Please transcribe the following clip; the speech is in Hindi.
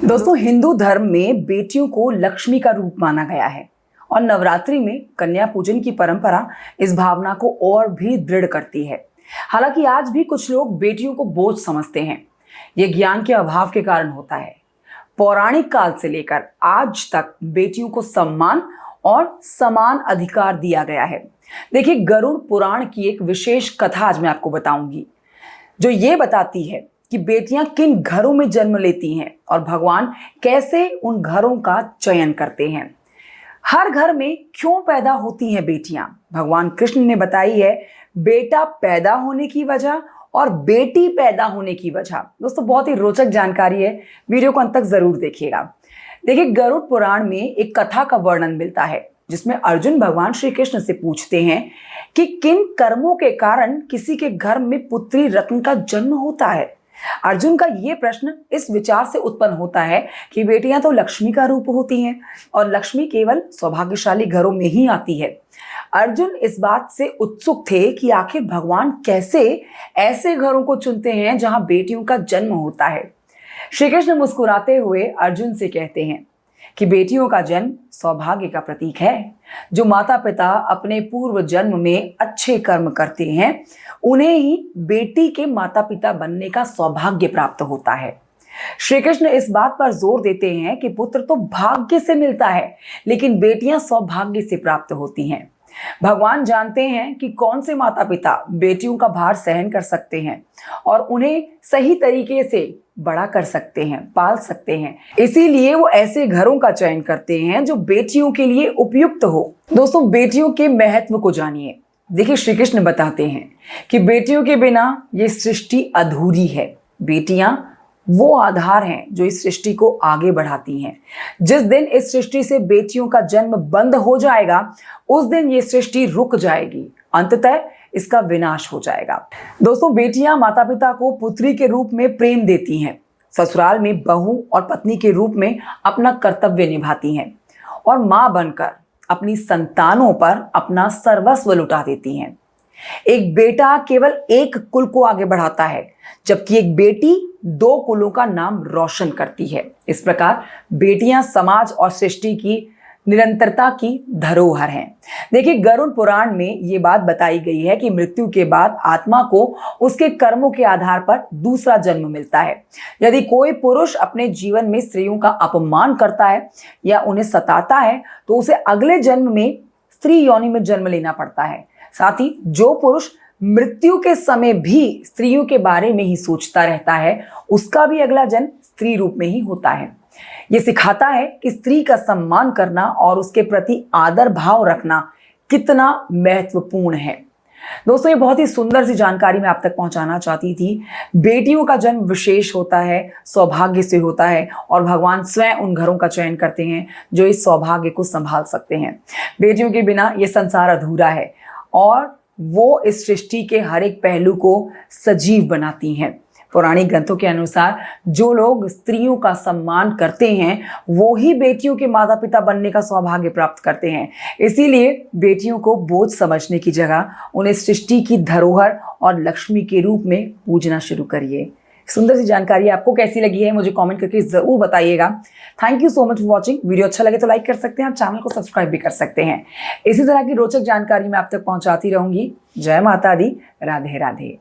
दोस्तों, हिंदू धर्म में बेटियों को लक्ष्मी का रूप माना गया है और नवरात्रि में कन्या पूजन की परंपरा इस भावना को और भी दृढ़ करती है। हालांकि आज भी कुछ लोग बेटियों को बोझ समझते हैं। यह ज्ञान के अभाव के कारण होता है। पौराणिक काल से लेकर आज तक बेटियों को सम्मान और समान अधिकार दिया गया है। देखिए, गरुड़ पुराण की एक विशेष कथा आज मैं आपको बताऊंगी, जो ये बताती है कि बेटियां किन घरों में जन्म लेती हैं और भगवान कैसे उन घरों का चयन करते हैं। हर घर में क्यों पैदा होती हैं बेटियां, भगवान कृष्ण ने बताई है बेटा पैदा होने की वजह और बेटी पैदा होने की वजह। दोस्तों, बहुत ही रोचक जानकारी है, वीडियो को अंत तक जरूर देखिएगा। देखिए, गरुड़ पुराण में एक कथा का वर्णन मिलता है जिसमें अर्जुन भगवान श्री कृष्ण से पूछते हैं कि किन कर्मों के कारण किसी के घर में पुत्री रत्न का जन्म होता है। अर्जुन का यह प्रश्न इस विचार से उत्पन्न होता है कि बेटियां तो लक्ष्मी का रूप होती हैं और लक्ष्मी केवल सौभाग्यशाली घरों में ही आती है। अर्जुन इस बात से उत्सुक थे कि आखिर भगवान कैसे ऐसे घरों को चुनते हैं जहां बेटियों का जन्म होता है। श्री कृष्ण मुस्कुराते हुए अर्जुन से कहते हैं कि बेटियों का जन्म सौभाग्य का प्रतीक है। जो माता पिता अपने पूर्व जन्म में अच्छे कर्म करते हैं, उन्हें ही बेटी के माता पिता बनने का सौभाग्य प्राप्त होता है। श्री कृष्ण इस बात पर जोर देते हैं कि पुत्र तो भाग्य से मिलता है, लेकिन बेटियां सौभाग्य से प्राप्त होती हैं। भगवान जानते हैं कि कौन से माता पिता बेटियों का भार सहन कर सकते हैं और उन्हें सही तरीके से बड़ा कर सकते हैं, पाल सकते हैं। इसीलिए वो ऐसे घरों का चयन करते हैं जो बेटियों के लिए उपयुक्त हो। दोस्तों, बेटियों के महत्व को जानिए। देखिए, श्री कृष्ण बताते हैं कि बेटियों के बिना ये सृष्टि अधूरी है। बेटियां वो आधार हैं जो इस सृष्टि को आगे बढ़ाती हैं। जिस दिन इस सृष्टि से बेटियों का जन्म बंद हो जाएगा, उस दिन ये सृष्टि रुक जाएगी, अंततः इसका विनाश हो जाएगा। दोस्तों, बेटियां माता पिता को पुत्री के रूप में प्रेम देती हैं, ससुराल में बहू और पत्नी के रूप में अपना कर्तव्य निभाती हैं और मां बनकर अपनी संतानों पर अपना सर्वस्व लुटा देती हैं। एक बेटा केवल एक कुल को आगे बढ़ाता है, जबकि एक बेटी दो कुलों का नाम रोशन करती है। इस प्रकार बेटियां समाज और सृष्टि की निरंतरता की धरोहर हैं। देखिए, गरुड़ पुराण में ये बात बताई गई है कि मृत्यु के बाद आत्मा को उसके कर्मों के आधार पर दूसरा जन्म मिलता है। यदि कोई पुरुष अपने जीवन में स्त्रियों का अपमान करता है या उन्हें सताता है, तो उसे अगले जन्म में स्त्री योनि में जन्म लेना पड़ता है। साथ ही जो पुरुष मृत्यु के समय भी स्त्रियों के बारे में ही सोचता रहता है, उसका भी अगला जन्म स्त्री रूप में ही होता है। यह सिखाता है कि स्त्री का सम्मान करना और उसके प्रति आदर भाव रखना कितना महत्वपूर्ण है। दोस्तों, ये बहुत ही सुंदर सी जानकारी मैं आप तक पहुंचाना चाहती थी। बेटियों का जन्म विशेष होता है, सौभाग्य से होता है और भगवान स्वयं उन घरों का चयन करते हैं जो इस सौभाग्य को संभाल सकते हैं। बेटियों के बिना ये संसार अधूरा है और वो इस सृष्टि के हर एक पहलू को सजीव बनाती हैं। पौराणिक ग्रंथों के अनुसार जो लोग स्त्रियों का सम्मान करते हैं, वो ही बेटियों के माता पिता बनने का सौभाग्य प्राप्त करते हैं। इसीलिए बेटियों को बोझ समझने की जगह उन्हें सृष्टि की धरोहर और लक्ष्मी के रूप में पूजना शुरू करिए। सुंदर सी जानकारी आपको कैसी लगी है, मुझे कमेंट करके जरूर बताइएगा। Thank you so much for watching. Video अच्छा लगे तो लाइक कर सकते हैं, आप चैनल को सब्सक्राइब भी कर सकते हैं। इसी तरह की रोचक जानकारी मैं आप तक पहुंचाती रहूंगी। जय माता दी, राधे राधे।